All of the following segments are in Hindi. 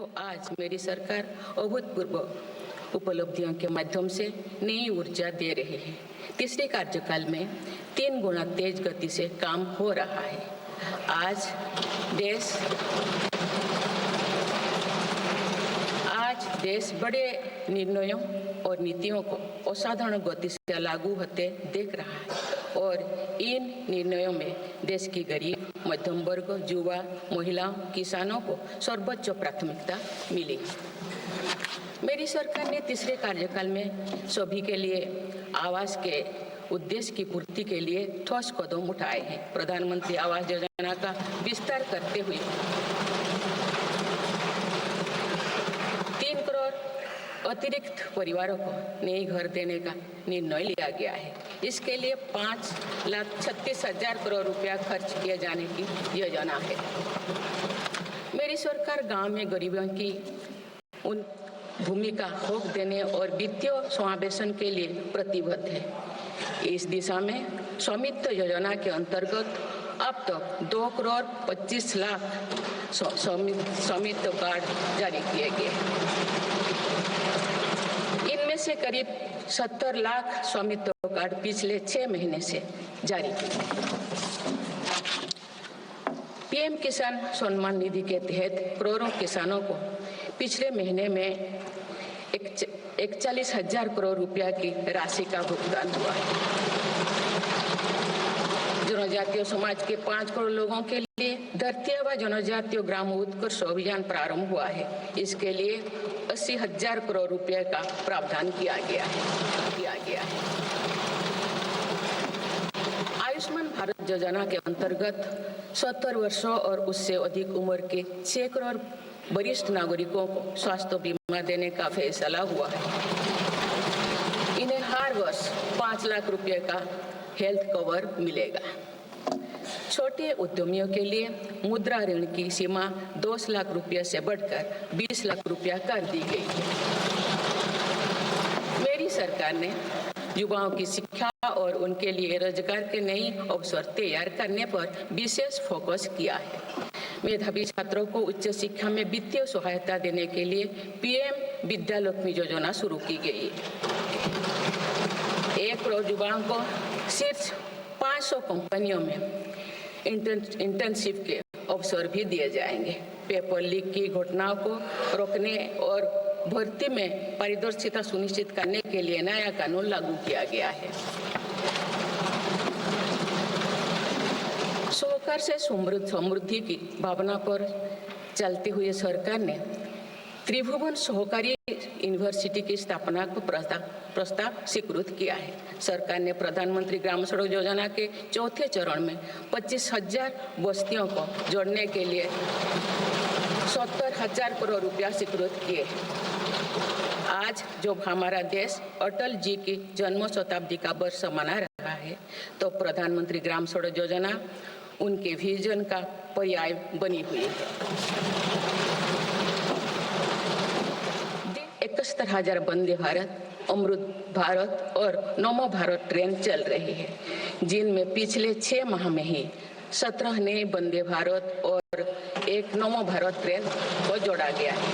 को आज मेरी सरकार अभूतपूर्व उपलब्धियों के माध्यम से नई ऊर्जा दे रही है। तीसरे कार्यकाल में 3 गुना तेज गति से काम हो रहा है। आज देश बड़े निर्णयों और नीतियों को असाधारण गति से लागू होते देख रहा है और इन निर्णयों में देश की गरीब, मध्यम वर्ग, युवा, महिलाओं, किसानों को सर्वोच्च प्राथमिकता मिली। मेरी सरकार ने तीसरे कार्यकाल में सभी के लिए आवास के उद्देश्य की पूर्ति के लिए ठोस कदम उठाए हैं। प्रधानमंत्री आवास योजना का विस्तार करते हुए 3 करोड़ अतिरिक्त परिवारों को नए घर देने का निर्णय लिया गया है। इसके लिए 5,36,000 करोड़ रुपया खर्च किए जाने की योजना है। मेरी सरकार गांव में गरीबों की उन भूमिका हक देने और वित्तीय समावेशन के लिए प्रतिबद्ध है। इस दिशा में स्वामित्व योजना के अंतर्गत अब तक 2 करोड़ 25 लाख स्वामित्व कार्ड जारी किए गए। इनमें से करीब 70 लाख स्वामित्व कार्ड पिछले 6 महीने से जारी किए। पीएम किसान सम्मान निधि के तहत करोड़ों किसानों को पिछले महीने में 41,000 करोड़ रुपया की राशि का भुगतान हुआ है। जनजातीय समाज के 5 करोड़ लोगों के लिए धरती आबा जनजातीय ग्राम उत्कर्ष अभियान प्रारंभ हुआ है। इसके लिए 80,000 करोड़ रुपए का प्रावधान किया गया है। आयुष्मान भारत योजना के अंतर्गत 70 वर्षों और उससे अधिक उम्र के 6 करोड़ वरिष्ठ नागरिकों को स्वास्थ्य बीमा देने का फैसला हुआ है। इन्हें हर वर्ष 5 लाख रुपए का हेल्थ कवर मिलेगा। छोटे उद्यमियों के लिए मुद्रा ऋण की सीमा 10 लाख रुपए से बढ़कर 20 लाख रुपया कर दी गई है। मेरी सरकार ने युवाओं की शिक्षा और उनके लिए रोजगार के नए अवसर तैयार करने पर विशेष फोकस किया है। मेधावी छात्रों को उच्च शिक्षा में वित्तीय सहायता देने के लिए पीएम विद्यालक्ष्मी योजना शुरू की गई है। 1 करोड़ युवाओं को शीर्ष 500 कंपनियों में इंटर्नशिप के अवसर भी दिए जाएंगे। पेपर लीक की घटनाओं को रोकने और भर्ती में पारदर्शिता सुनिश्चित करने के लिए नया कानून लागू किया गया है। सहकार से समृद्धि की भावना पर चलते हुए सरकार ने त्रिभुवन सहकारी यूनिवर्सिटी की स्थापना को प्रस्ताव स्वीकृत किया है। सरकार ने प्रधानमंत्री ग्राम सड़क योजना के 4थे चरण में 25,000 बस्तियों को जोड़ने के लिए 70,000 करोड़ रुपया स्वीकृत किए। आज जब हमारा देश अटल जी की जन्म शताब्दी का वर्ष मना रहा है, तो प्रधानमंत्री ग्राम सड़क योजना उनके विजन का पर्याय बनी हुई है। 71,000 वंदे भारत, अमृत भारत और नमो भारत ट्रेन चल रही है, जिनमें पिछले 6 माह में ही 17 नए वंदे भारत और 1 नमो भारत ट्रेन को जोड़ा गया है।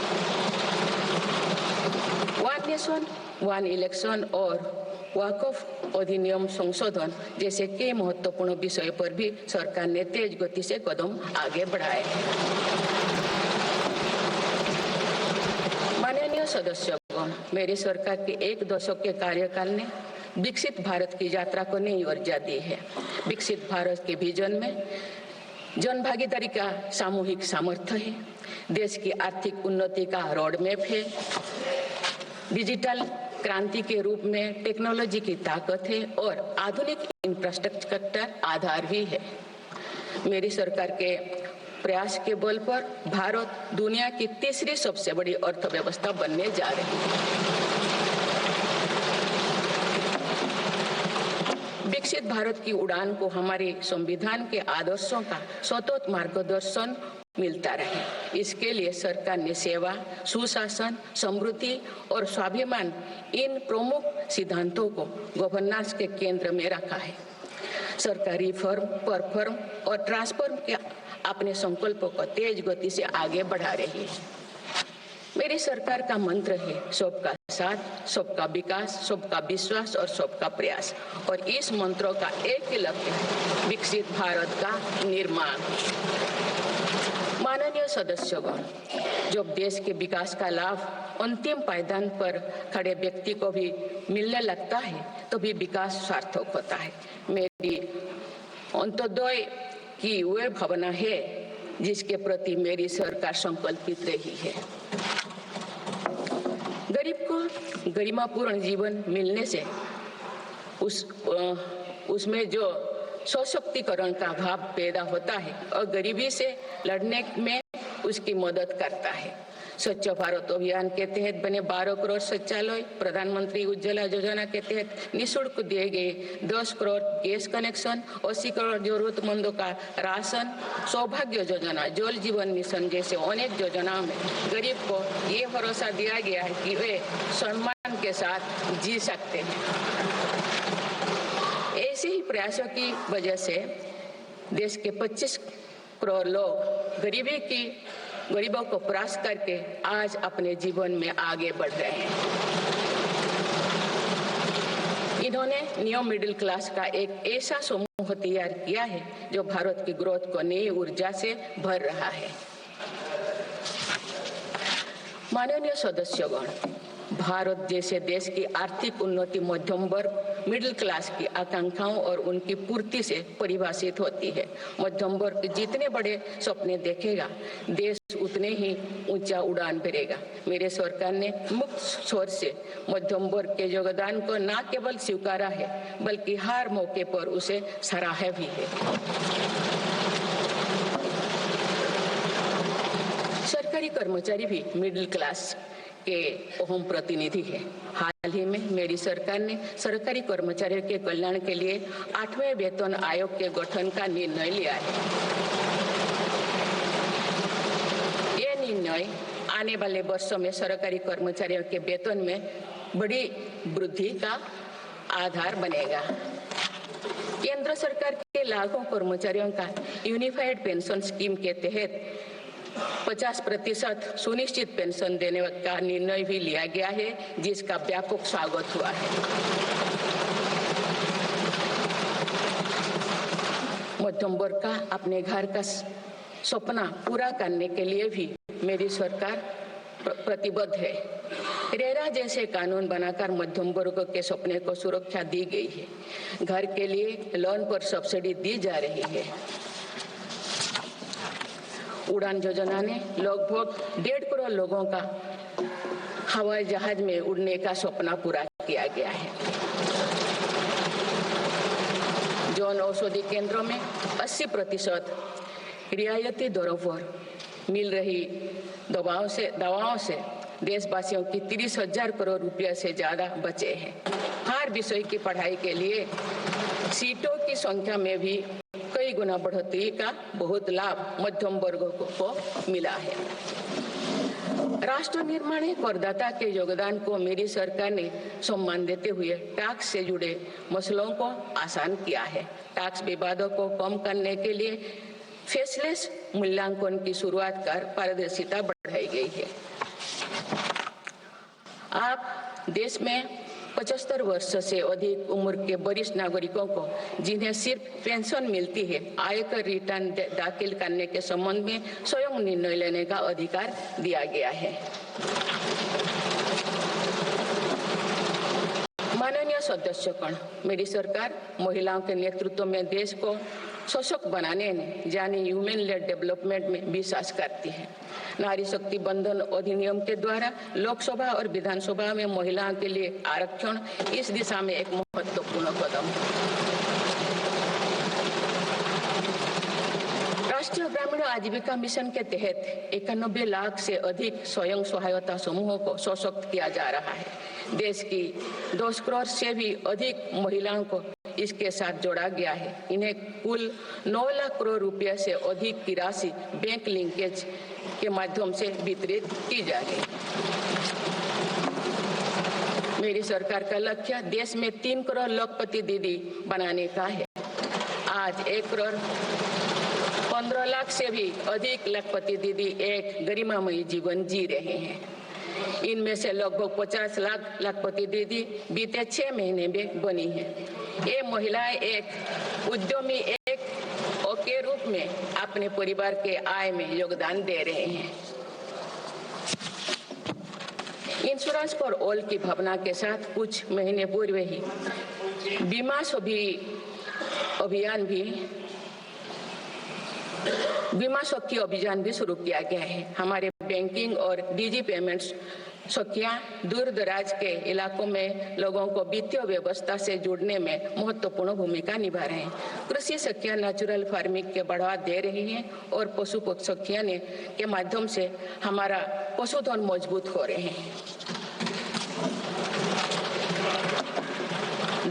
वन नेशन वन इलेक्शन और वक्फ अधिनियम संशोधन जैसे कई महत्वपूर्ण विषय पर भी सरकार ने तेज गति से कदम आगे बढ़ाए। माननीय सदस्यगण, मेरी सरकार के 1 दशक के कार्यकाल ने विकसित भारत की यात्रा को नई ऊर्जा दी है। विकसित भारत के विजन में जन भागीदारी का सामूहिक सामर्थ्य है, देश की आर्थिक उन्नति का रोड मैप है, डिजिटल क्रांति के रूप में टेक्नोलॉजी की ताकत है और आधुनिक इंफ्रास्ट्रक्चर आधार भी है। मेरी सरकार के प्रयास के बल पर भारत दुनिया की तीसरी सबसे बड़ी अर्थव्यवस्था बनने जा रही है। विकसित भारत की उड़ान को हमारे संविधान के आदर्शों का सतत मार्गदर्शन मिलता रहे, इसके लिए सरकार ने सेवा, सुशासन, समृद्धि और स्वाभिमान इन प्रमुख सिद्धांतों को गवर्नेंस के केंद्र में रखा है। सरकारी फर्म, परफर्म और ट्रांसफर्म के अपने संकल्पों को तेज गति से आगे बढ़ा रही है। मेरी सरकार का मंत्र है सबका साथ, सबका विकास, सबका विश्वास और सबका प्रयास। और इस मंत्रों का एक ही लक्ष्य है, विकसित भारत का निर्माण। माननीय सदस्यगण, जब देश के विकास का लाभ अंतिम पायदान पर खड़े व्यक्ति को भी मिलने लगता है तो भी विकास सार्थक होता है। मेरी अंत्योदय की वह भावना है जिसके प्रति मेरी सरकार संकल्पित रही है। गरीब को गरिमापूर्ण जीवन मिलने से उसमें जो सशक्तिकरण का भाव पैदा होता है और गरीबी से लड़ने में उसकी मदद करता है। स्वच्छ भारत अभियान के तहत बने 12 करोड़ शौचालय, प्रधानमंत्री उज्ज्वला योजना के तहत निःशुल्क दिए गए 10 करोड़ गैस कनेक्शन, 80 करोड़ जरूरतमंदों का राशन, सौभाग्य योजना, जल जीवन मिशन जैसे अनेक योजनाओं में गरीब को ये भरोसा दिया गया है कि वे सम्मान के साथ जी सकते हैं। ऐसे ही प्रयासों की वजह से देश के 25 करोड़ लोग गरीबों को परास्त करके आज अपने जीवन में आगे बढ़ रहे हैं। इन्होंने न्यू मिडिल क्लास का एक ऐसा समूह तैयार किया है जो भारत की ग्रोथ को नई ऊर्जा से भर रहा है। माननीय सदस्यगण, भारत जैसे देश की आर्थिक उन्नति मध्यम वर्ग मिडिल क्लास की आकांक्षाओं और उनकी पूर्ति से परिभाषित होती है। मध्यम वर्ग जितने बड़े सपने देखेगा, देश उतने ही ऊंचा उड़ान भरेगा। मेरे सरकार ने मुक्त स्वर से मध्यम वर्ग के योगदान को न केवल स्वीकारा है बल्कि हर मौके पर उसे सराहा भी है। सरकारी कर्मचारी भी मिडिल क्लास के अहम प्रतिनिधि है। हाल ही में मेरी सरकार ने सरकारी कर्मचारियों के कल्याण के लिए 8वें वेतन आयोग के गठन का निर्णय लिया है। ये निर्णय आने वाले वर्षों में सरकारी कर्मचारियों के वेतन में बड़ी वृद्धि का आधार बनेगा। केंद्र सरकार के लाखों कर्मचारियों का यूनिफाइड पेंशन स्कीम के तहत 50% सुनिश्चित पेंशन देने का निर्णय भी लिया गया है, जिसका व्यापक स्वागत हुआ है। मध्यम वर्ग का अपने घर का सपना पूरा करने के लिए भी मेरी सरकार प्रतिबद्ध है। रेरा जैसे कानून बनाकर मध्यम वर्ग के सपने को सुरक्षा दी गई है। घर के लिए लोन पर सब्सिडी दी जा रही है। उड़ान योजना ने लगभग 1.5 करोड़ लोगों का हवाई जहाज में उड़ने का सपना पूरा किया गया है। जन औषधि केंद्रों में 80% रियायती दरों पर मिल रही दवाओं से देशवासियों की 30,000 करोड़ रुपए से ज्यादा बचे हैं। हर विषय की पढ़ाई के लिए सीटों की संख्या में भी कई गुना बढ़ोतरी का बहुत लाभ मध्यम वर्ग को मिला है। राष्ट्र निर्माण में करदाता के योगदान को मेरी सरकार ने सम्मान देते हुए टैक्स से जुड़े मसलों को आसान किया है। टैक्स विवादों को कम करने के लिए फेसलेस मूल्यांकन की शुरुआत कर पारदर्शिता बढ़ाई गई है। आप देश में 75 वर्ष से अधिक उम्र के वरिष्ठ नागरिकों को जिन्हें सिर्फ पेंशन मिलती है, आयकर रिटर्न दाखिल करने के संबंध में स्वयं निर्णय लेने का अधिकार दिया गया है। माननीय सदस्यगण, मेरी सरकार महिलाओं के नेतृत्व में देश को सशक्त बनाने में यानी ह्यूमन लेड डेवलपमेंट में विश्वास करती है। नारी शक्ति बंधन अधिनियम के द्वारा लोकसभा और विधानसभा में महिलाओं के लिए आरक्षण इस दिशा में एक महत्वपूर्ण कदम है। राष्ट्रीय ग्रामीण आजीविका मिशन के तहत 91 लाख से अधिक स्वयं सहायता समूहों को सशक्त किया जा रहा है। देश की 10 करोड़ से भी अधिक महिलाओं को इसके साथ जोड़ा गया है। इन्हें कुल 9 लाख करोड़ रुपए से अधिक की राशि बैंक लिंकेज के माध्यम से वितरित की जाएगी। मेरी सरकार का लक्ष्य देश में 3 करोड़ लखपति दीदी बनाने का है। आज 1 करोड़ 15 लाख से भी अधिक लखपति दीदी एक गरिमामयी जीवन जी रहे हैं। इनमें से लगभग 50 लाख लाखपति दीदी बीते 6 महीने में बनी है। ये महिलाएं एक उद्यमी के रूप में अपने परिवार के आय में योगदान दे रहे हैं। इंश्योरेंस फॉर ऑल की भावना के साथ कुछ महीने पूर्व ही बीमा सखी अभियान भी शुरू किया गया है। हमारे बैंकिंग और डिजी पेमेंट्स सखियां दूर दराज के इलाकों में लोगों को वित्तीय व्यवस्था से जुड़ने में महत्वपूर्ण भूमिका निभा रहे हैं। कृषि सखियां नेचुरल फार्मिंग के बढ़ावा दे रही हैं और पशु सखियां के माध्यम से हमारा पशुधन मजबूत हो रहे हैं।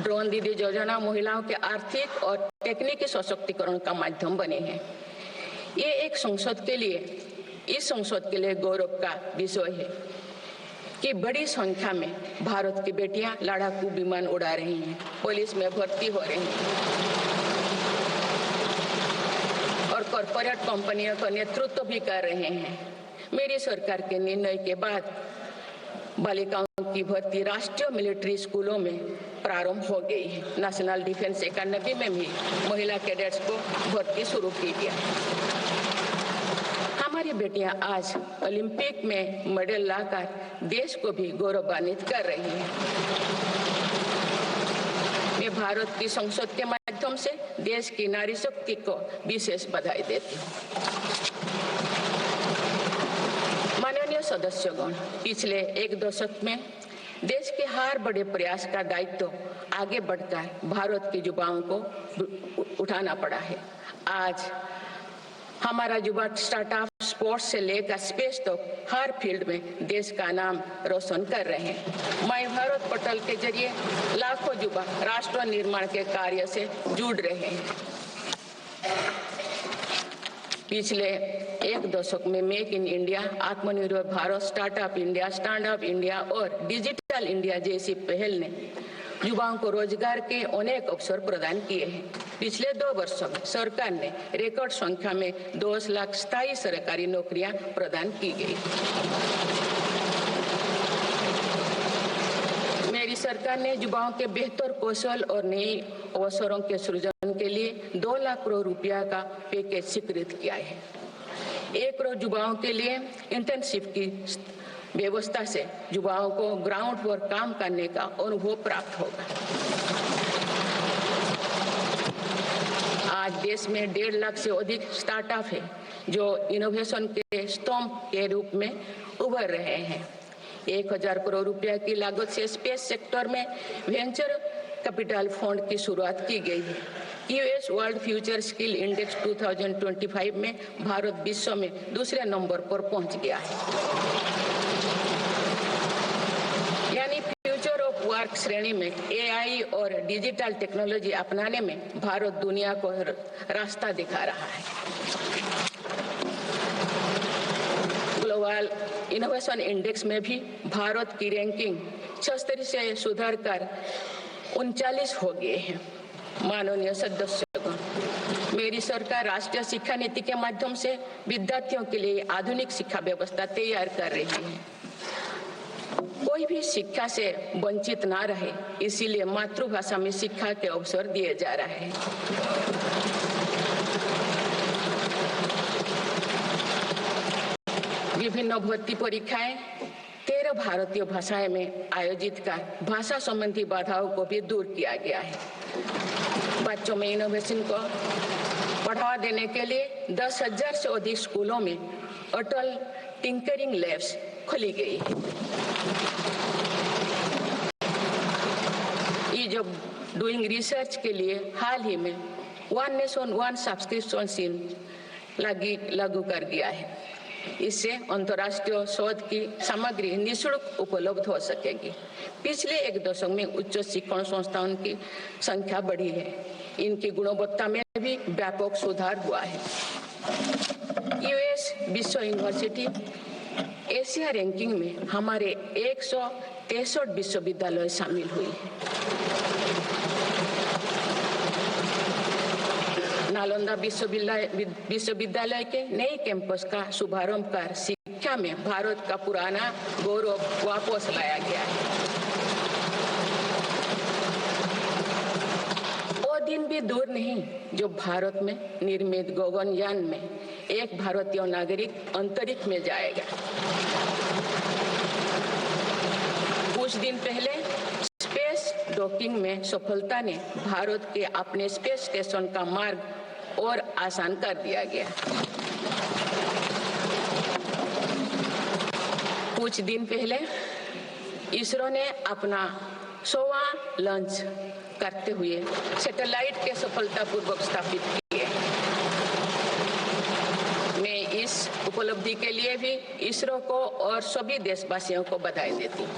ड्रोन दीदी योजना महिलाओं के आर्थिक और तकनीकी सशक्तिकरण का माध्यम बने हैं। ये इस संसद के लिए गौरव का विषय है कि बड़ी संख्या में भारत की बेटियां लड़ाकू विमान उड़ा रही हैं, पुलिस में भर्ती हो रही हैं और कॉर्पोरेट कंपनियों का नेतृत्व भी कर रहे हैं। मेरी सरकार के निर्णय के बाद बालिकाओं की भर्ती राष्ट्रीय मिलिट्री स्कूलों में प्रारंभ हो गई है। नेशनल डिफेंस एकेडमी में भी महिला कैडेट्स को भर्ती शुरू की गई। हमारी बेटियां आज ओलंपिक में मेडल लाकर देश को भी गौरवान्वित कर रही हैं। मैं भारत की संसद के माध्यम से देश की नारी शक्ति को विशेष बधाई देती हूँ। माननीय सदस्यगण, पिछले एक दशक में देश के हर बड़े प्रयास का दायित्व आगे बढ़कर भारत के युवाओं को उठाना पड़ा है। आज हमारा युवा स्टार्टअप स्पोर्ट्स से लेकर स्पेस तक हर फील्ड में देश का नाम रोशन कर रहे हैं। माय भारत पोर्टल के जरिए लाखों युवा राष्ट्र निर्माण के कार्य से जुड़ रहे हैं। पिछले एक दशक में मेक इन इंडिया, आत्मनिर्भर Bharat, startup India, stand up India और डिजिटल इंडिया जैसी पहल ने युवाओं को रोजगार के अनेक अवसर प्रदान किए हैं। पिछले 2 वर्षों में सरकार ने रिकॉर्ड संख्या में 10 लाख स्थायी सरकारी नौकरियां प्रदान की गई। मेरी सरकार ने युवाओं के बेहतर कौशल और नए अवसरों के सृजन के लिए 2 लाख करोड़ रुपया का पैकेज स्वीकृत किया है। 1 करोड़ युवाओं के लिए इंटर्नशिप की व्यवस्था से युवाओं को ग्राउंड पर काम करने का अनुभव प्राप्त होगा। आज देश में 1.5 लाख से अधिक स्टार्टअप है जो इनोवेशन के स्तंभ के रूप में उभर रहे हैं। 1000 करोड़ रुपया की लागत से स्पेस सेक्टर में वेंचर कैपिटल फंड की शुरुआत की गई है। US world future skill index 2025 में भारत विश्व में दूसरे नंबर पर पहुंच गया है। यानी फ्यूचर ऑफ वर्क श्रेणी में एआई और डिजिटल टेक्नोलॉजी अपनाने में भारत दुनिया को रास्ता दिखा रहा है। ग्लोबल इनोवेशन इंडेक्स में भी भारत की रैंकिंग 76 से सुधरकर 39 हो गए हैं। माननीय सदस्यगण, मेरी सरकार राष्ट्रीय शिक्षा नीति के माध्यम से विद्यार्थियों के लिए आधुनिक शिक्षा व्यवस्था तैयार कर रही है। कोई भी शिक्षा से वंचित ना रहे, इसीलिए मातृभाषा में शिक्षा के अवसर दिए जा रहे हैं। विभिन्न भर्ती परीक्षाएं 13 भारतीय भाषाएं में आयोजित कर भाषा संबंधी बाधाओं को भी दूर किया गया है। बच्चों में इनोवेशन को बढ़ावा देने के लिए 10,000 से अधिक स्कूलों में अटल टिंकरिंग लैब्स खोली गई है। ईज ऑफ डूइंग रिसर्च के लिए हाल ही में 1 नेशन 1 सब्सक्रिप्शन स्कीम लागू कर दिया है। इससे अंतर्राष्ट्रीय शोध की सामग्री निःशुल्क उपलब्ध हो सकेगी। पिछले एक दशक में उच्च शिक्षण संस्थाओं की संख्या बढ़ी है। इनकी गुणवत्ता में भी व्यापक सुधार हुआ है। यूएस विश्व यूनिवर्सिटी एशिया रैंकिंग में हमारे 163 विश्वविद्यालय शामिल हुई है। नालंदा विश्वविद्यालय के नए कैंपस का शुभारंभ कर शिक्षा संख्या में भारत का पुराना गौरव वापस लाया गया है। वो दिन भी दूर नहीं जो भारत में निर्मित गगनयान में एक भारतीय नागरिक अंतरिक्ष में जाएगा। कुछ दिन पहले स्पेस डॉकिंग में सफलता ने भारत के अपने स्पेस स्टेशन का मार्ग और आसान कर दिया गया। कुछ दिन पहले इसरो ने अपना 100वां लॉन्च करते हुए सैटेलाइट के सफलतापूर्वक स्थापित किए। मैं इस उपलब्धि के लिए भी इसरो को और सभी देशवासियों को बधाई देती हूँ।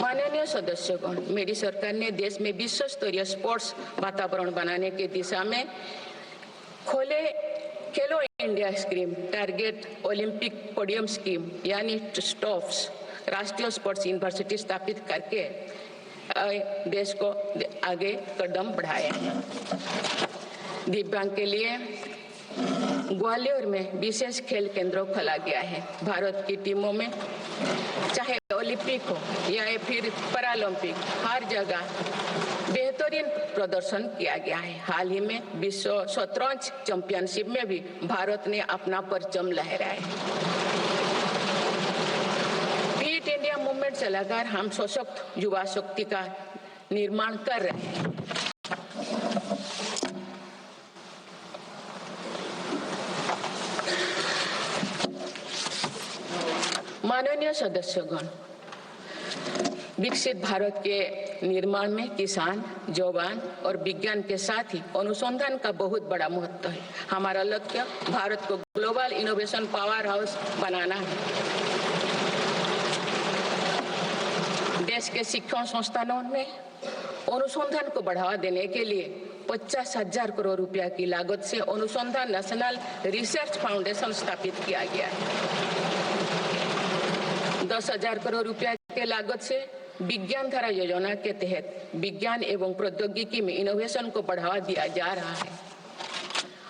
माननीय सदस्यगण, मेरी सरकार ने देश में विश्व स्तरीय स्पोर्ट्स वातावरण बनाने की दिशा में खोले खेलो India scheme, target Olympic podium scheme यानी स्टॉप्स राष्ट्रीय स्पोर्ट्स यूनिवर्सिटी स्थापित करके देश को आगे कदम बढ़ाया है। दिव्यांग के लिए ग्वालियर में विशेष खेल केंद्र खोला गया है। भारत की टीमों में चाहे ओलंपिक हो या फिर पैरालंपिक, हर जगह बेहतरीन प्रदर्शन किया गया है। हाल ही में विश्व शतरंज चैंपियनशिप में भी भारत ने अपना परचम लहराया है। फिट इंडिया मूवमेंट चलाकर हम सशक्त युवा शक्ति का निर्माण कर रहे हैं। माननीय सदस्यगण, विकसित भारत के निर्माण में किसान, जवान और विज्ञान के साथ ही अनुसंधान का बहुत बड़ा महत्व है। हमारा लक्ष्य भारत को ग्लोबल इनोवेशन पावर हाउस बनाना है। देश के शिक्षण संस्थानों में अनुसंधान को बढ़ावा देने के लिए 50,000 करोड़ रुपया की लागत से अनुसंधान नेशनल रिसर्च फाउंडेशन स्थापित किया गया है। 10,000 करोड़ रुपया के लागत से विज्ञान धारा योजना के तहत विज्ञान एवं प्रौद्योगिकी में इनोवेशन को बढ़ावा दिया जा रहा है।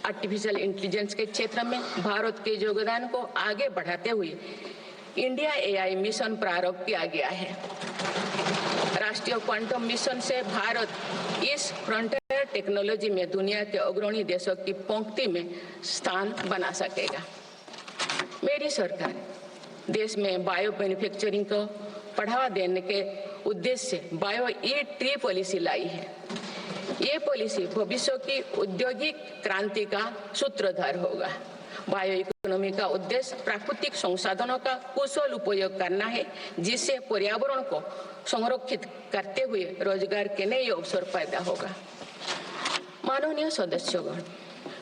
आर्टिफिशियल इंटेलिजेंस के क्षेत्र में भारत के योगदान को आगे बढ़ाते हुए इंडिया एआई मिशन प्रारंभ किया गया है। राष्ट्रीय क्वांटम मिशन से भारत इस फ्रंटियर टेक्नोलॉजी में दुनिया के अग्रणी देशों की पंक्ति में स्थान बना सकेगा। मेरी सरकार देश में बायो मैन्युफैक्चरिंग को बढ़ावा देने के उद्देश्य से बायो ई-ट्री पॉलिसी लाई है। ये पॉलिसी भविष्य की औद्योगिक क्रांति का सूत्रधार होगा। बायो इकोनॉमी का उद्देश्य प्राकृतिक संसाधनों का कुशल उपयोग करना है, जिससे पर्यावरण को संरक्षित करते हुए रोजगार के नए अवसर पैदा होगा। माननीय सदस्यगण,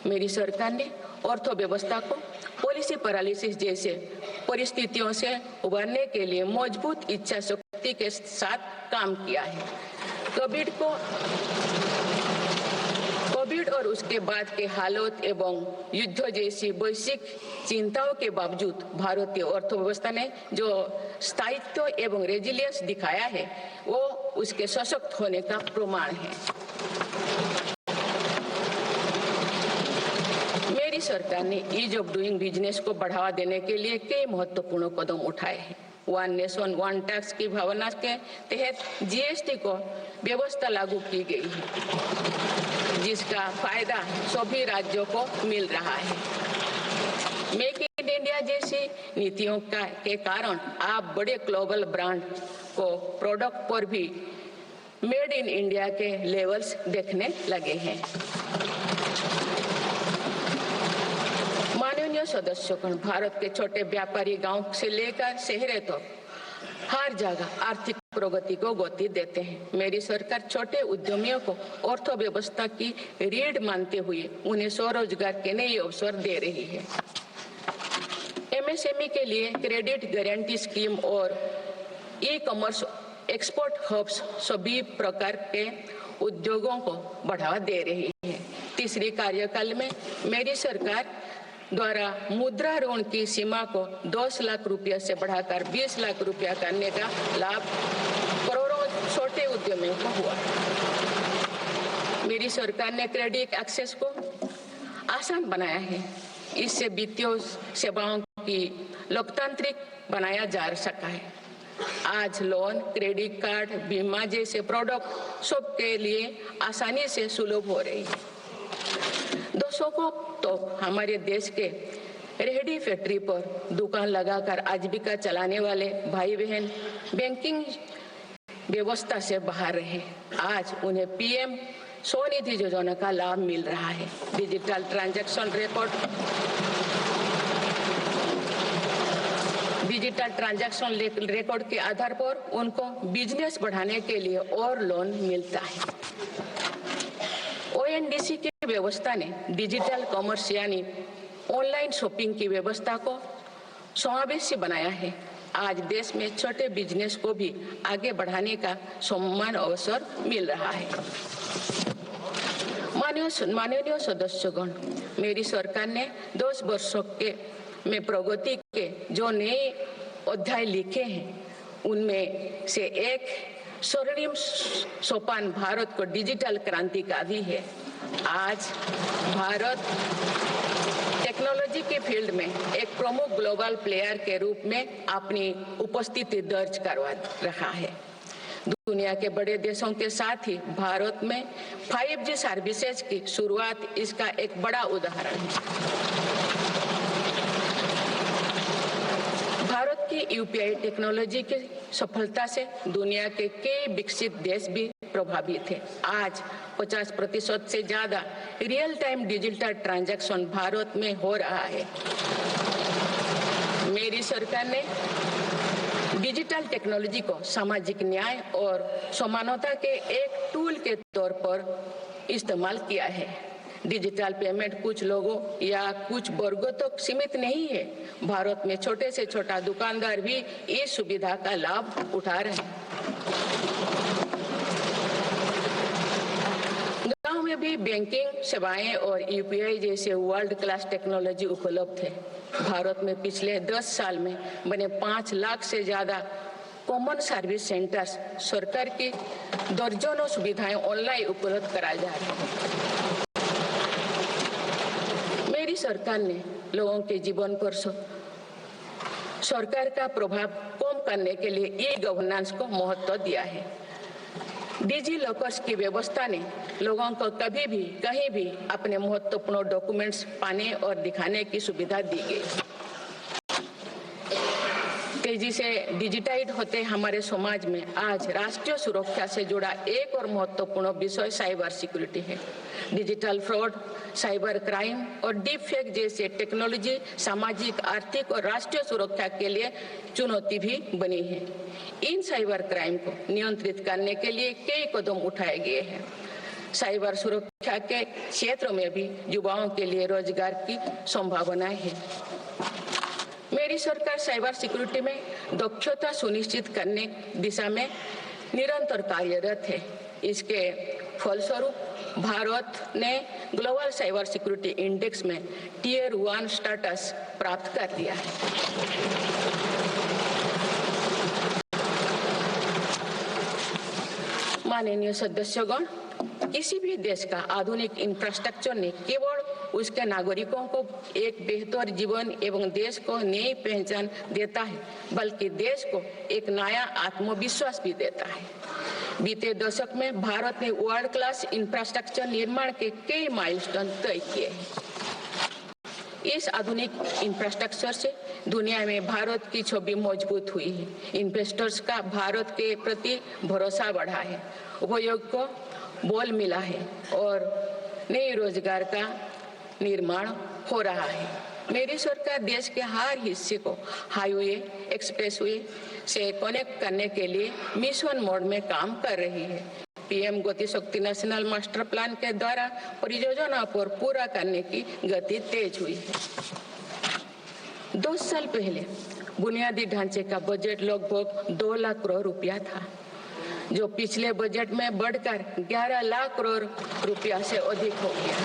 मेरी सरकार ने अर्थव्यवस्था को पॉलिसी पैरालिसिस जैसे परिस्थितियों से उबरने के लिए मजबूत इच्छा शक्ति के साथ काम किया है। कोविड और उसके बाद के हालात एवं युद्ध जैसी वैश्विक चिंताओं के बावजूद भारतीय अर्थव्यवस्था ने जो स्थायित्व एवं रेजिलियंस दिखाया है, वो उसके सशक्त होने का प्रमाण है। मेरी सरकार ने ईज ऑफ डूइंग बिजनेस को बढ़ावा देने के लिए कई महत्वपूर्ण कदम उठाए हैं। वन नेशन वन टैक्स की भावना के तहत जीएसटी को व्यवस्था लागू की गई है, जिसका फायदा सभी राज्यों को मिल रहा है। मेक इन इंडिया जैसी नीतियों के कारण आप बड़े ग्लोबल ब्रांड को प्रोडक्ट पर भी मेड इन इंडिया के लेवल्स देखने लगे हैं। माननीय सदस्यगण, भारत के छोटे व्यापारी गांव से लेकर शहरों तक हर जगह आर्थिक प्रगति को गति देते हैं। मेरी सरकार छोटे उद्यमियों को अर्थव्यवस्था की रीढ़ मानते हुए उन्हें स्वरोजगार के नए अवसर दे रही है। एमएसएमई के लिए क्रेडिट गारंटी स्कीम और ई कॉमर्स एक्सपोर्ट हब्स सभी प्रकार के उद्योगों को बढ़ावा दे रही है। तीसरी कार्यकाल में मेरी सरकार द्वारा मुद्रा ऋण की सीमा को 10 लाख रुपया से बढ़ाकर 20 लाख रुपया करने का लाभ करोड़ों छोटे उद्यमियों को हुआ। मेरी सरकार ने क्रेडिट एक्सेस को आसान बनाया है। इससे वित्तीय सेवाओं की लोकतांत्रिक बनाया जा सका है। आज लोन, क्रेडिट कार्ड, बीमा जैसे प्रोडक्ट सबके लिए आसानी से सुलभ हो रही है। दशकों तो हमारे देश के रेहड़ी फैक्ट्री पर दुकान लगाकर आजीविका चलाने वाले भाई बहन बैंकिंग व्यवस्था से बाहर रहे। आज उन्हें पीएम स्वनिधि योजना का लाभ मिल रहा है। डिजिटल ट्रांजैक्शन रिकॉर्ड के आधार पर उनको बिजनेस बढ़ाने के लिए और लोन मिलता है। ओएनडीसी की व्यवस्था ने डिजिटल कॉमर्स यानी ऑनलाइन शॉपिंग की व्यवस्था को समावेशी बनाया है। आज देश में छोटे बिजनेस को भी आगे बढ़ाने का समान अवसर मिल रहा है। माननीय सदस्यगण, मेरी सरकार ने 10 वर्षों में प्रगति के जो नए अध्याय लिखे हैं, उनमें से एक स्वर्णिम सोपान भारत को डिजिटल क्रांति का भी है। आज भारत टेक्नोलॉजी के फील्ड में एक प्रमुख ग्लोबल प्लेयर के रूप में अपनी उपस्थिति दर्ज करवा रहा है। दुनिया के बड़े देशों के साथ ही भारत में 5G सर्विसेज की शुरुआत इसका एक बड़ा उदाहरण है। भारत की यूपीआई टेक्नोलॉजी की सफलता से दुनिया के कई विकसित देश भी प्रभावित है। आज 50% से ज्यादा real time digital transaction Bharat में हो रहा है। मेरी सरकार ने डिजिटल टेक्नोलॉजी को सामाजिक न्याय और समानता के एक टूल के तौर पर इस्तेमाल किया है। डिजिटल पेमेंट कुछ लोगों या कुछ वर्गों तक सीमित नहीं है। भारत में छोटे से छोटा दुकानदार भी इस सुविधा का लाभ उठा रहे हैं। गांव में भी बैंकिंग सेवाएं और यूपीआई जैसे वर्ल्ड क्लास टेक्नोलॉजी उपलब्ध है। भारत में पिछले 10 साल में बने 5 लाख से ज्यादा कॉमन सर्विस सेंटर्स सरकार की दर्जनों सुविधाएं ऑनलाइन उपलब्ध कराई जा रही है। मेरी सरकार ने लोगों के जीवन पर सरकार का प्रभाव कम करने के लिए ई गवर्नेंस को महत्व दिया है। डिजी लॉकर्स की व्यवस्था ने लोगों को कभी भी कहीं भी अपने महत्वपूर्ण डॉक्यूमेंट्स पाने और दिखाने की सुविधा दी गई। तेजी से डिजिटाइज होते हमारे समाज में आज राष्ट्रीय सुरक्षा से जुड़ा एक और महत्वपूर्ण विषय साइबर सिक्योरिटी है। डिजिटल फ्रॉड, साइबर क्राइम और डीप फेक जैसे टेक्नोलॉजी सामाजिक, आर्थिक और राष्ट्रीय सुरक्षा के लिए चुनौती भी बनी है। इन साइबर क्राइम को नियंत्रित करने के लिए कई कदम उठाए गए हैं। साइबर सुरक्षा के क्षेत्र में भी युवाओं के लिए रोजगार की संभावनाएं हैं। मेरी सरकार साइबर सिक्योरिटी में दक्षता सुनिश्चित करने दिशा में निरंतर कार्यरत है। इसके फलस्वरूप भारत ने ग्लोबल साइबर सिक्योरिटी इंडेक्स में टियर 1 स्टेटस प्राप्त कर लिया है। माननीय सदस्यगण, किसी भी देश का आधुनिक इंफ्रास्ट्रक्चर ने केवल उसके नागरिकों को एक बेहतर जीवन एवं देश को नई पहचान देता है, बल्कि देश को एक नया आत्मविश्वास भी देता है। बीते दशक में भारत ने वर्ल्ड क्लास इंफ्रास्ट्रक्चर निर्माण के कई माइलस्टोन तय किए हैं। इस आधुनिक इंफ्रास्ट्रक्चर से दुनिया में भारत की छवि मजबूत हुई है। इन्वेस्टर्स का भारत के प्रति भरोसा बढ़ा है, उपयोग को बल मिला है और नए रोजगार का निर्माण हो रहा है। मेरी सरकार देश के हर हिस्से को हाईवे, एक्सप्रेसवे से कनेक्ट करने के लिए मिशन मोड में काम कर रही है। पीएम गति शक्ति नेशनल मास्टर प्लान के द्वारा परियोजना पर पूरा करने की गति तेज हुई है। 2 साल पहले बुनियादी ढांचे का बजट लगभग 2 लाख करोड़ रुपया था, जो पिछले बजट में बढ़कर 11 लाख करोड़ रुपया से अधिक हो गया।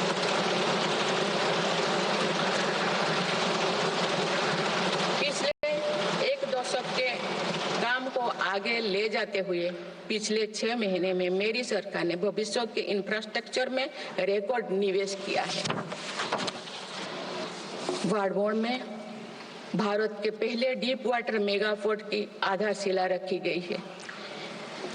आगे ले जाते हुए पिछले 6 महीने में मेरी सरकार ने भविष्य के इंफ्रास्ट्रक्चर में रिकॉर्ड निवेश किया है। वाडमोड़ में भारत के पहले डीप वाटर मेगा पोर्ट की आधारशिला रखी गई है।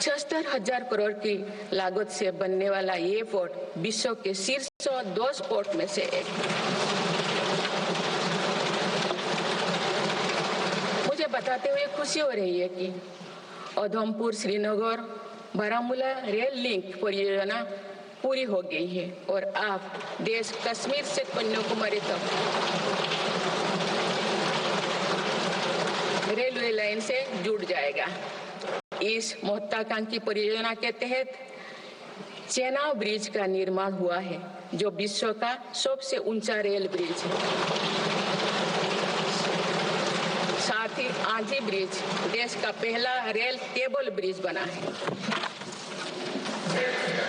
76,000 करोड़ की लागत से बनने वाला ये पोर्ट विश्व के शीर्ष 10 पोर्ट में से एक। मुझे बताते हुए खुशी हो रही है कि उधमपुर श्रीनगर बारामूला रेल लिंक परियोजना पूरी हो गई है और अब देश कश्मीर से कन्याकुमारी तक रेलवे लाइन से जुड़ जाएगा। इस महत्वाकांक्षी परियोजना के तहत चेनाब ब्रिज का निर्माण हुआ है, जो विश्व का सबसे ऊंचा रेल ब्रिज है। साथ ही आंधी ब्रिज देश का पहला रेल केबल ब्रिज बना है।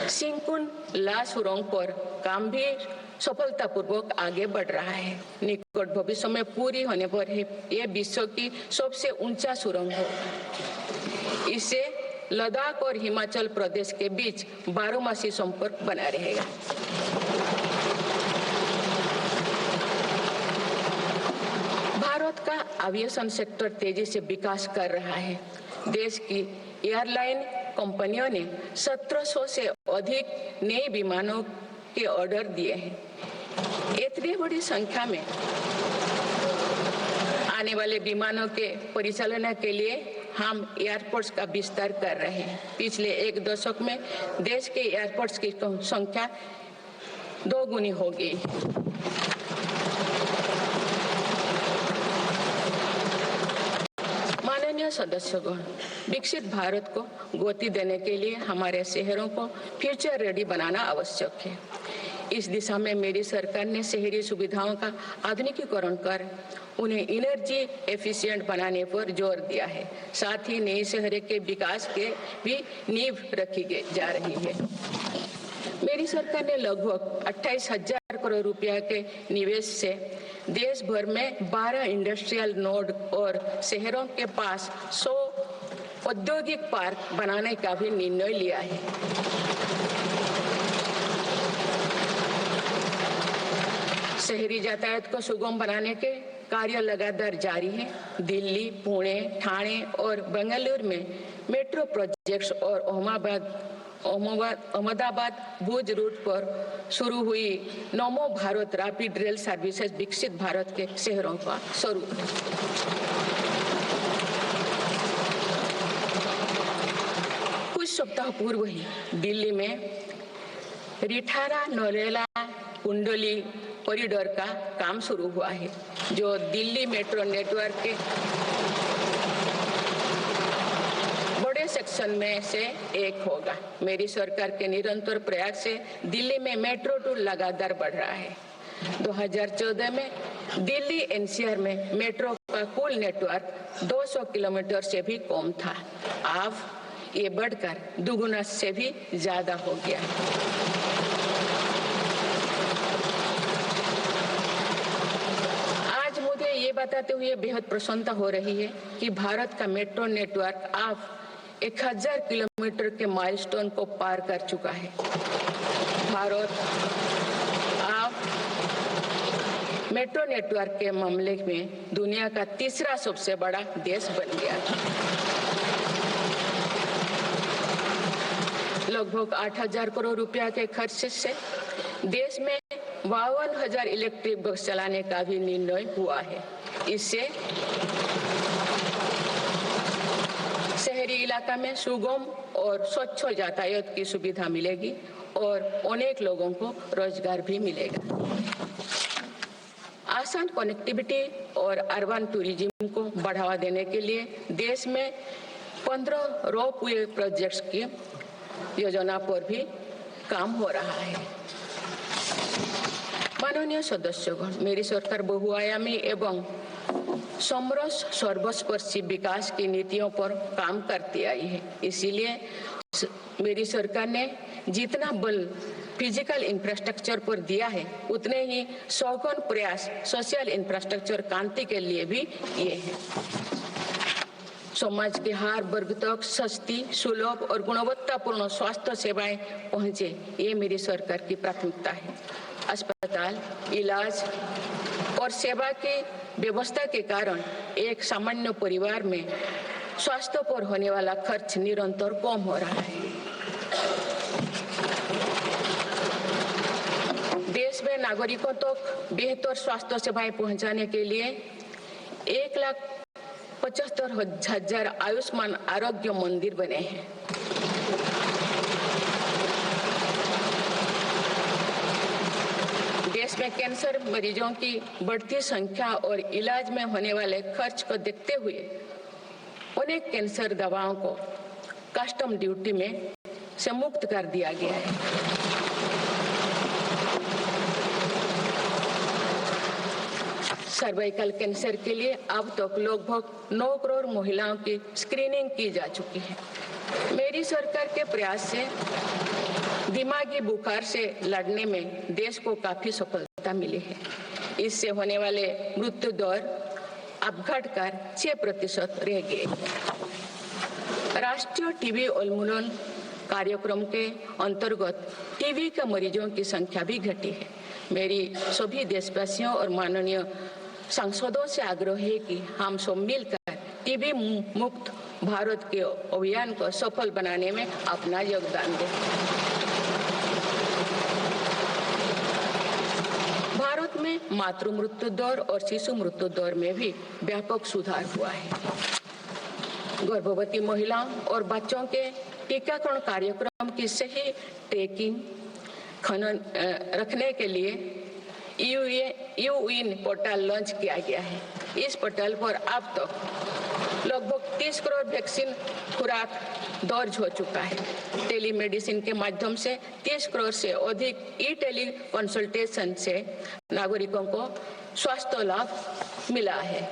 सिंकुन ला सुरंग पर काम भी सफलतापूर्वक आगे बढ़ रहा है। निकट भविष्य में पूरी होने पर यह विश्व की सबसे ऊंचा सुरंग होगा। इससे लद्दाख और हिमाचल प्रदेश के बीच बारहमासी संपर्क बना रहेगा। भारत का एविएशन सेक्टर तेजी से विकास कर रहा है। देश की एयरलाइन कंपनियों ने 1700 से अधिक नए विमानों के ऑर्डर दिए हैं। इतनी बड़ी संख्या में आने वाले विमानों के परिचालन के लिए हम एयरपोर्ट्स का विस्तार कर रहे हैं। पिछले एक दशक में देश के एयरपोर्ट्स की संख्या 2 गुनी हो गई। माननीय सदस्यगण, विकसित भारत को गति देने के लिए हमारे शहरों को फ्यूचर रेडी बनाना आवश्यक है। इस दिशा में मेरी सरकार ने शहरी सुविधाओं का आधुनिकीकरण कर उन्हें एनर्जी एफिशिएंट बनाने पर जोर दिया है। साथ ही नए शहर के विकास के भी नींव रखी जा रही है। मेरी सरकार ने लगभग 28,000 करोड़ रुपया के निवेश से देश भर में 12 इंडस्ट्रियल नोड और शहरों के पास 100 औद्योगिक पार्क बनाने का भी निर्णय लिया है। शहरी यातायात को सुगम बनाने के कार्य लगातार जारी है। दिल्ली, पुणे, ठाणे और बेंगलुरु में मेट्रो प्रोजेक्ट्स और अहमदाबाद भुज रूट पर शुरू हुई नमो भारत रैपिड रेल सर्विसेज विकसित भारत के शहरों का स्वरूप है। कुछ सप्ताह पूर्व ही दिल्ली में रिठारा नरेला कुंडली कॉरिडोर का काम शुरू हुआ है, जो दिल्ली मेट्रो नेटवर्क के बड़े सेक्शन में से एक होगा। मेरी सरकार के निरंतर प्रयास से दिल्ली में मेट्रो टूर लगातार बढ़ रहा है। 2014 में दिल्ली एनसीआर में मेट्रो का कुल नेटवर्क 200 किलोमीटर से भी कम था। अब ये बढ़कर दुगुना से भी ज्यादा हो गया है। ये बताते हुए बेहद प्रसन्नता हो रही है कि भारत का मेट्रो नेटवर्क अब 1000 किलोमीटर के माइलस्टोन को पार कर चुका है। भारत अब मेट्रो नेटवर्क के मामले में दुनिया का तीसरा सबसे बड़ा देश बन गया है। लगभग 8,000 करोड़ रुपया के खर्च से देश में 52,000 इलेक्ट्रिक बस चलाने का भी निर्णय हुआ है। इससे शहरी इलाका में सुगम और स्वच्छ यातायात की सुविधा मिलेगी और अनेक लोगों को रोजगार भी मिलेगा। आसान कनेक्टिविटी और अर्बन टूरिज्म को बढ़ावा देने के लिए देश में 15 रोपवे प्रोजेक्ट्स की योजना पर भी काम हो रहा है। माननीय सदस्यगण, मेरी सरकार बहुआयामी एवं समरस सर्वस्पर्शी विकास की नीतियों पर काम करती आई है। इसीलिए मेरी सरकार ने जितना बल फिजिकल इंफ्रास्ट्रक्चर पर दिया है, उतने ही सघन प्रयास सोशल इंफ्रास्ट्रक्चर क्रांति के लिए भी किए हैं। समाज के हर वर्ग तक सस्ती, सुलभ और गुणवत्तापूर्ण स्वास्थ्य सेवाएं पहुंचे, ये मेरी सरकार की प्राथमिकता है। अस्पताल, इलाज और सेवा की व्यवस्था के कारण एक सामान्य परिवार में स्वास्थ्य पर होने वाला खर्च निरंतर कम हो रहा है। देश में नागरिकों तक बेहतर स्वास्थ्य सेवाएं पहुंचाने के लिए 1,75,000 आयुष्मान आरोग्य मंदिर बने हैं। देश में कैंसर मरीजों की बढ़ती संख्या और इलाज में होने वाले खर्च को देखते हुए अनेक कैंसर दवाओं को कस्टम ड्यूटी में से मुक्त कर दिया गया है। सर्वाइकल कैंसर के लिए अब तक लगभग 9 करोड़ महिलाओं की स्क्रीनिंग की जा चुकी है। मेरी सरकार के प्रयास से दिमागी बुखार से लड़ने में देश को काफी सफलता मिली है। इससे होने वाले मृत्यु दर अब घटकर 6% रह गए। राष्ट्रीय टीबी उन्मूलन कार्यक्रम के अंतर्गत टीबी के मरीजों की संख्या भी घटी है। मेरी सभी देशवासियों और माननीय सांसदों से आग्रह है कि हम सब मिलकर टीबी मुक्त भारत के अभियान को सफल बनाने में अपना योगदान दें। भारत में मातृ मृत्यु दर और शिशु मृत्यु दर में भी व्यापक सुधार हुआ है। गर्भवती महिलाओं और बच्चों के टीकाकरण कार्यक्रम की सही ट्रैकिंग रखने के लिए यूइन पोर्टल लॉन्च किया गया है। इस पोर्टल पर अब तक लगभग 30 करोड़ वैक्सीन खुराक दर्ज हो चुका है। टेलीमेडिसिन के माध्यम से 30 करोड़ से अधिक टेली कंसल्टेशन से नागरिकों को स्वास्थ्य लाभ मिला है।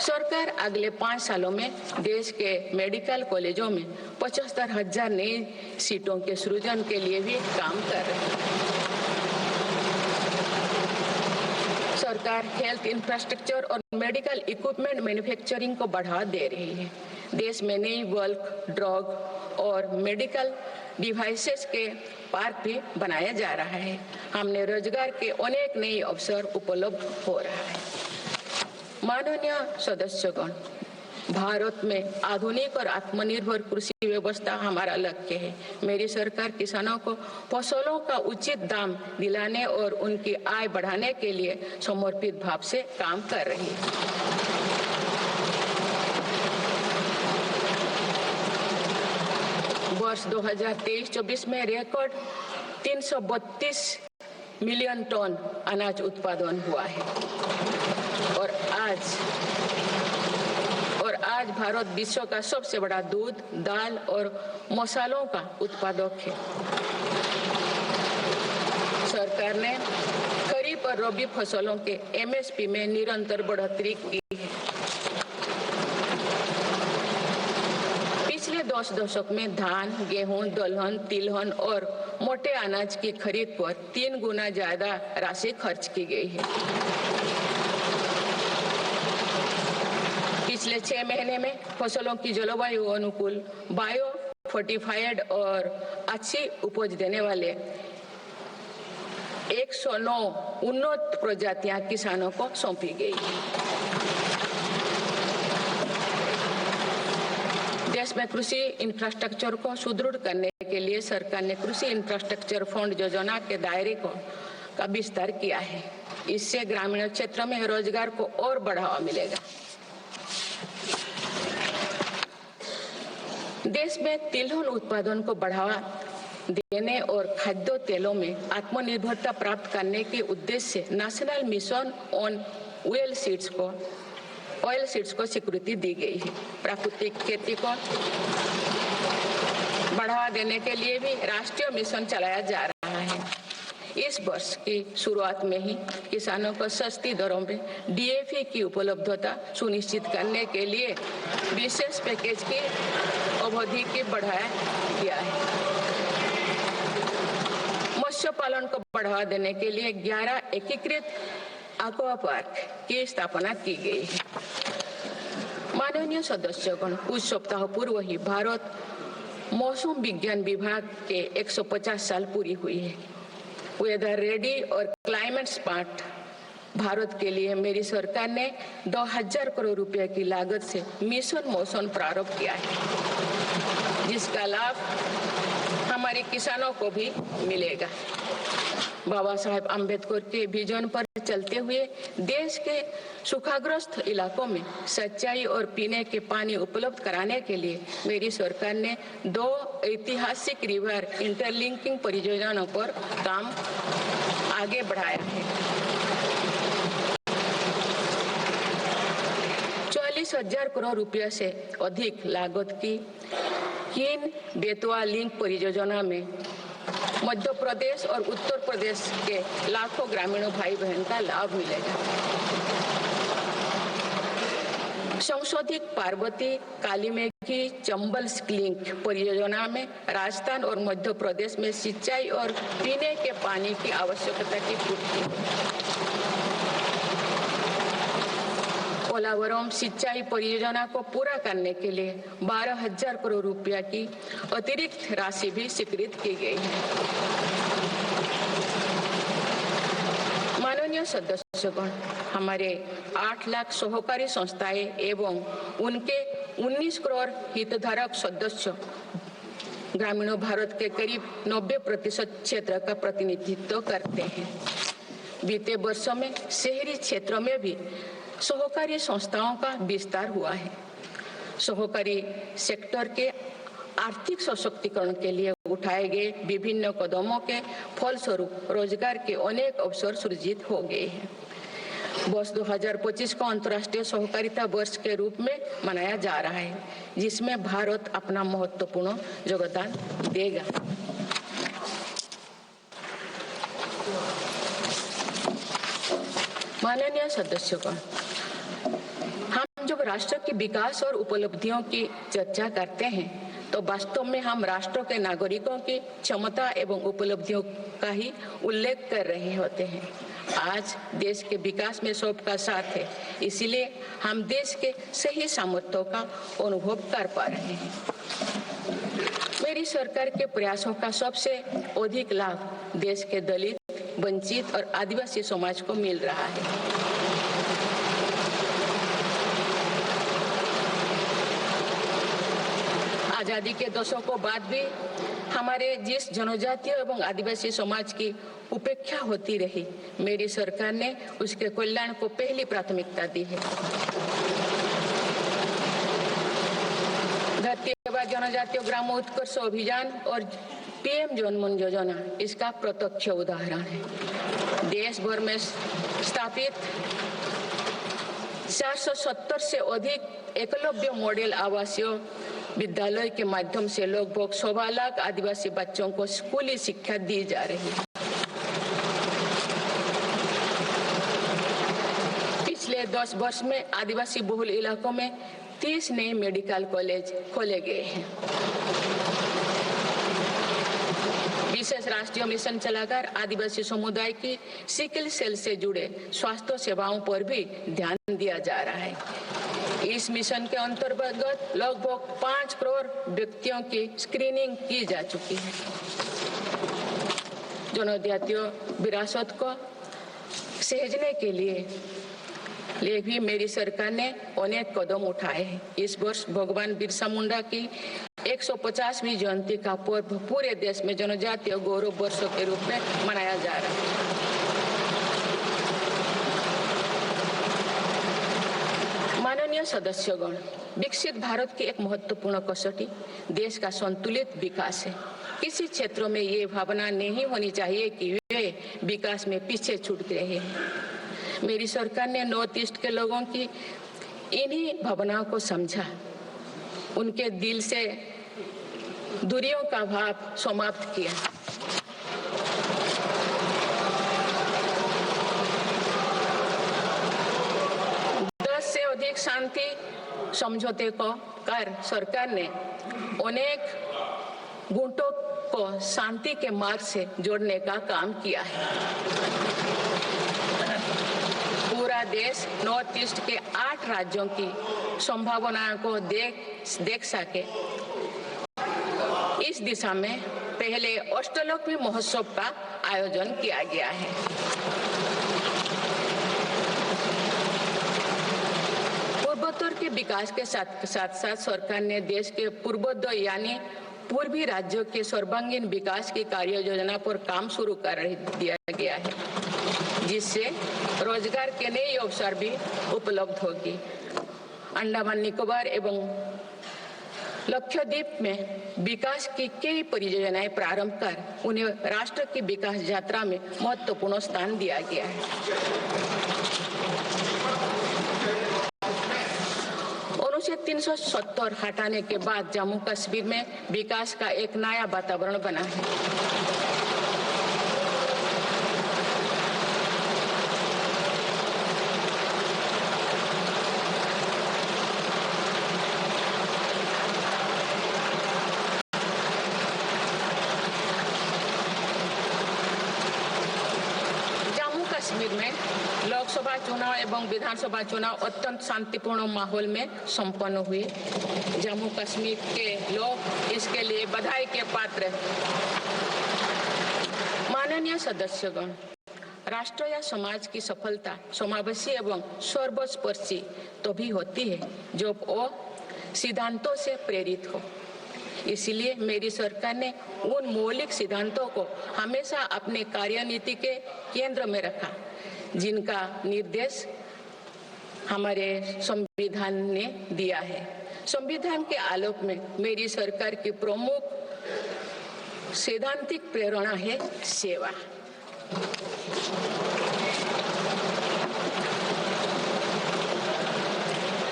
सरकार अगले 5 सालों में देश के मेडिकल कॉलेजों में 75,000 नई सीटों के सृजन के लिए भी काम कर रही है। सरकार हेल्थ इंफ्रास्ट्रक्चर और मेडिकल इक्विपमेंट मैन्युफैक्चरिंग को बढ़ावा दे रही है। देश में नई बल्क ड्रग और मेडिकल डिवाइसेस के पार्क भी बनाया जा रहा है। हमने रोजगार के अनेक नए अवसर उपलब्ध हो रहा है। माननीय सदस्यगण, भारत में आधुनिक और आत्मनिर्भर कृषि व्यवस्था हमारा लक्ष्य है। मेरी सरकार किसानों को फसलों का उचित दाम दिलाने और उनकी आय बढ़ाने के लिए समर्पित भाव से काम कर रही है। वर्ष 2023-24 में रिकॉर्ड 332 मिलियन टन अनाज उत्पादन हुआ है और आज भारत विश्व का सबसे बड़ा दूध, दाल और मसालों का उत्पादक है। सरकार ने खरीफ और रबी फसलों के एमएसपी में निरंतर बढ़ोतरी की है। पिछले 10 दशक में धान, गेहूं, दलहन, तिलहन और मोटे अनाज की खरीद पर 3 गुना ज्यादा राशि खर्च की गई है। पिछले 6 महीने में फसलों की जलवायु अनुकूल, बायो फोर्टिफाइड और अच्छी उपज देने वाले 109 उन्नत प्रजातियां किसानों को सौंपी गई है। देश में कृषि इंफ्रास्ट्रक्चर को सुदृढ़ करने के लिए सरकार ने कृषि इंफ्रास्ट्रक्चर फंड योजना के दायरे का विस्तार किया है। इससे ग्रामीण क्षेत्र में रोजगार को और बढ़ावा मिलेगा। देश में तिलहन उत्पादन को बढ़ावा देने और खाद्य तेलों में आत्मनिर्भरता प्राप्त करने के उद्देश्य से national mission on oil seeds को स्वीकृति दी गई है। प्राकृतिक खेती को बढ़ावा देने के लिए भी राष्ट्रीय मिशन चलाया जा रहा है। इस वर्ष की शुरुआत में ही किसानों को सस्ती दरों में डीएपी की उपलब्धता सुनिश्चित करने के लिए विशेष पैकेज की अवधि की बढ़ाया गया है। मत्स्य पालन को बढ़ावा देने के लिए 11 एकीकृत एक्वा पार्क की स्थापना की गई है। माननीय सदस्यगण, कुछ सप्ताह पूर्व ही भारत मौसम विज्ञान विभाग के 150 साल पूरी हुई है। वेदर रेडी और क्लाइमेट स्मार्ट भारत के लिए मेरी सरकार ने 2000 करोड़ रुपए की लागत से मिशन मौसम प्रारंभ किया है, जिसका लाभ हमारे किसानों को भी मिलेगा। बाबा साहेब अम्बेडकर के विजन पर चलते हुए देश के सूखाग्रस्त इलाकों में सिंचाई और पीने के पानी उपलब्ध कराने के लिए मेरी सरकार ने 2 ऐतिहासिक रिवर इंटरलिंकिंग परियोजनाओं पर काम आगे बढ़ाया है। 40,000 करोड़ रुपए से अधिक लागत की तीन बेतवा लिंक परियोजना में मध्य प्रदेश और उत्तर प्रदेश के लाखों ग्रामीणों भाई बहन का लाभ मिलेगा। संशोधित पार्वती कालीमेघी चंबल लिंक परियोजना में राजस्थान और मध्य प्रदेश में सिंचाई और पीने के पानी की आवश्यकता की पूर्ति। पोलावरम सिंचाई परियोजना को पूरा करने के लिए 12,000 करोड़ रुपया की अतिरिक्त राशि भी स्वीकृत की गई है। माननीय सदस्यगण, हमारे 8 लाख सहकारी संस्थाएं एवं उनके 19 करोड़ हितधारक सदस्य ग्रामीण भारत के करीब 90% क्षेत्र का प्रतिनिधित्व करते हैं। बीते वर्षों में शहरी क्षेत्रों में भी सहकारी संस्थाओं का विस्तार हुआ है। सहकारी सेक्टर के आर्थिक सशक्तिकरण के लिए उठाए गए विभिन्न कदमों के फलस्वरूप रोजगार के अनेक अवसर सृजित हो गए हैं। वर्ष 2025 को अंतर्राष्ट्रीय सहकारिता वर्ष के रूप में मनाया जा रहा है, जिसमें भारत अपना महत्वपूर्ण योगदान देगा। माननीय सदस्यगण, हम जब राष्ट्र के विकास और उपलब्धियों की चर्चा करते हैं तो वास्तव में हम राष्ट्र के नागरिकों की क्षमता एवं उपलब्धियों का ही उल्लेख कर रहे होते हैं। आज देश के विकास में सबका साथ है, इसीलिए हम देश के सही सामर्थ्यों का अनुभव कर पा रहे हैं। मेरी सरकार के प्रयासों का सबसे अधिक लाभ देश के दलित, वंचित और आदिवासी समाज को मिल रहा है। आजादी के दशकों बाद भी हमारे जिस जनजातीय एवं आदिवासी समाज की उपेक्षा होती रही, मेरी सरकार ने उसके कल्याण को पहली प्राथमिकता दी है। धरती आबा जनजातीय ग्राम उत्कर्ष अभियान और पीएम जनमन योजना इसका प्रत्यक्ष उदाहरण है। देश भर में स्थापित 470 से अधिक एकलव्य मॉडल आवासीय विद्यालय के माध्यम से लगभग 1.25 लाख आदिवासी बच्चों को स्कूली शिक्षा दी जा रही है। पिछले 10 वर्ष में आदिवासी बहुल इलाकों में 30 नए मेडिकल कॉलेज खोले गए हैं। विशेष राष्ट्रीय मिशन चलाकर आदिवासी समुदाय की सिकल सेल से जुड़े स्वास्थ्य सेवाओं पर भी ध्यान दिया जा रहा है। इस मिशन के अंतर्गत लगभग 5 करोड़ व्यक्तियों की स्क्रीनिंग की जा चुकी है। जनजातीय विरासत को सहेजने के लिए भी मेरी सरकार ने अनेक कदम उठाए हैं। इस वर्ष भगवान बिरसा मुंडा की 150वीं जयंती का पर्व पूरे देश में जनजातीय गौरव वर्ष के रूप में मनाया जा रहा है। माननीय सदस्यगण, विकसित भारत की एक महत्वपूर्ण कसौटी देश का संतुलित विकास है। किसी क्षेत्रों में ये भावना नहीं होनी चाहिए कि वे विकास में पीछे छूट रहे हैं। मेरी सरकार ने नॉर्थ ईस्ट के लोगों की इन्हीं भावनाओं को समझा, उनके दिल से दूरियों का भाव समाप्त किया। अधिक शांति समझौते को कर सरकार ने अनेक गुटों को शांति के मार्ग से जोड़ने का काम किया है। पूरा देश नॉर्थ ईस्ट के 8 राज्यों की संभावनाओं को देख सके, इस दिशा में पहले अष्टलोक महोत्सव का आयोजन किया गया है। पूर्वोत्तर के विकास के साथ साथ सरकार ने देश के पूर्वोत्तर यानी पूर्वी राज्यों के सर्वांगीण विकास की कार्य योजना पर काम शुरू कर दिया गया है, जिससे रोजगार के नए अवसर भी उपलब्ध होगी। अंडमान निकोबार एवं लक्षद्वीप में विकास की कई परियोजनाएं प्रारंभ कर उन्हें राष्ट्र की विकास यात्रा में महत्वपूर्ण स्थान दिया गया है। अनुच्छेद 370 हटाने के बाद जम्मू कश्मीर में विकास का एक नया वातावरण बना है। कश्मीर में लोकसभा चुनाव एवं विधानसभा चुनाव अत्यंत शांतिपूर्ण माहौल में संपन्न हुए। जम्मू कश्मीर के लोग इसके लिए बधाई के पात्र हैं। माननीय सदस्यगण, राष्ट्र या समाज की सफलता समावेशी एवं सर्वस्पर्शी तभी होती है जब वो सिद्धांतों से प्रेरित हो। इसलिए मेरी सरकार ने उन मौलिक सिद्धांतों को हमेशा अपने कार्यनीति के केंद्र में रखा, जिनका निर्देश हमारे संविधान ने दिया है। संविधान के आलोक में मेरी सरकार की प्रमुख सैद्धांतिक प्रेरणा है सेवा।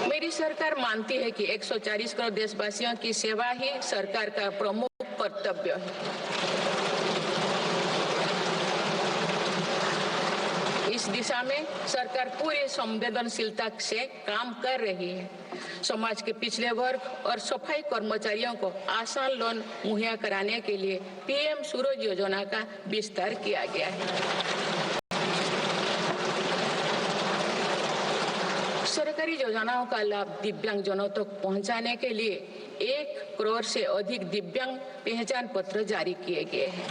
मेरी सरकार मानती है कि 140 करोड़ देशवासियों की सेवा ही सरकार का प्रमुख कर्तव्य है। इस दिशा में सरकार पूरी संवेदनशीलता से काम कर रही है। समाज के पिछड़े वर्ग और सफाई कर्मचारियों को आसान लोन मुहैया कराने के लिए पीएम सूरज योजना का विस्तार किया गया है। सरकारी योजनाओं का लाभ दिव्यांगजनों तक पहुंचाने के लिए 1 करोड़ से अधिक दिव्यांग पहचान पत्र जारी किए गए हैं।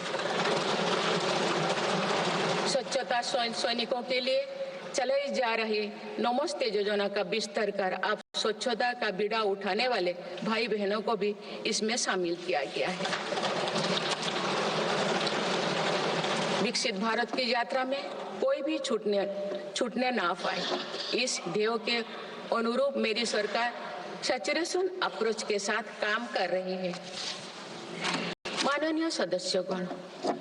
स्वच्छता सैनिकों के लिए चलाई जा रही नमस्ते योजना का विस्तार कर अब स्वच्छता का बीड़ा उठाने वाले भाई बहनों को भी इसमें शामिल किया गया है। विकसित भारत की यात्रा में कोई भी छूटने ना पाए, इस ध्येय के अनुरूप मेरी सरकार सैचुरेशन अप्रोच के साथ काम कर रही है। माननीय सदस्यगण,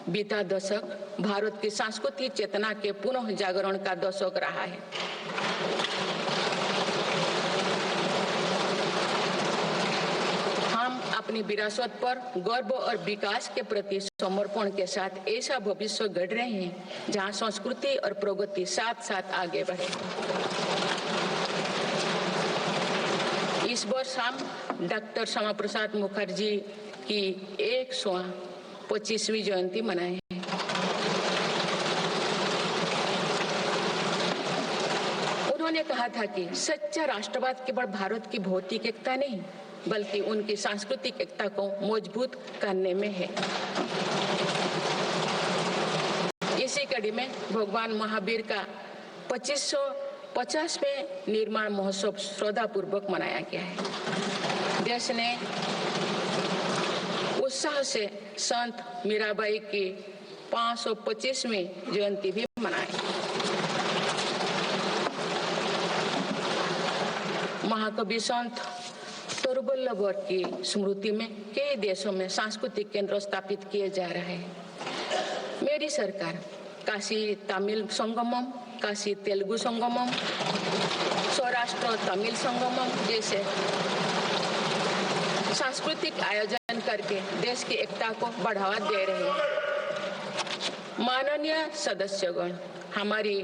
बीता दशक भारत की सांस्कृतिक चेतना के पुनः जागरण का दशक रहा है। हम अपनी विरासत पर गर्व और विकास के प्रति समर्पण के साथ ऐसा भविष्य गढ़ रहे हैं जहां संस्कृति और प्रगति साथ साथ आगे बढ़े। इस वर्ष हम डॉक्टर श्यामा प्रसाद मुखर्जी की 125वीं जयंती मनाए हैं। उन्होंने कहा था कि सच्चा राष्ट्रवाद केवल भारत की भौतिक एकता नहीं, बल्कि उनकी सांस्कृतिक एकता को मजबूत करने में है। इसी कड़ी में भगवान महावीर का 2550वें निर्माण महोत्सव श्रद्धापूर्वक मनाया गया है। देश ने उत्साह से संत मीराबाई की 525वीं जयंती भी मनाई। महाकवि संत तरुवल्लभ की स्मृति में कई देशों में सांस्कृतिक केंद्र स्थापित किए जा रहे हैं। मेरी सरकार काशी तमिल संगमम, काशी तेलुगु संगमम, सौराष्ट्र तमिल संगमम जैसे सांस्कृतिक आयोजन करके देश की एकता को बढ़ावा दे रहे हैं। माननीय सदस्यगण, हमारी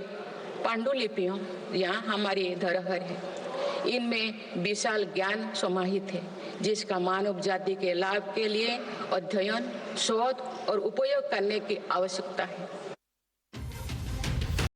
पांडुलिपियां यहाँ हमारी धरोहर है। इनमें विशाल ज्ञान समाहित है, जिसका मानव जाति के लाभ के लिए अध्ययन, शोध और उपयोग करने की आवश्यकता है।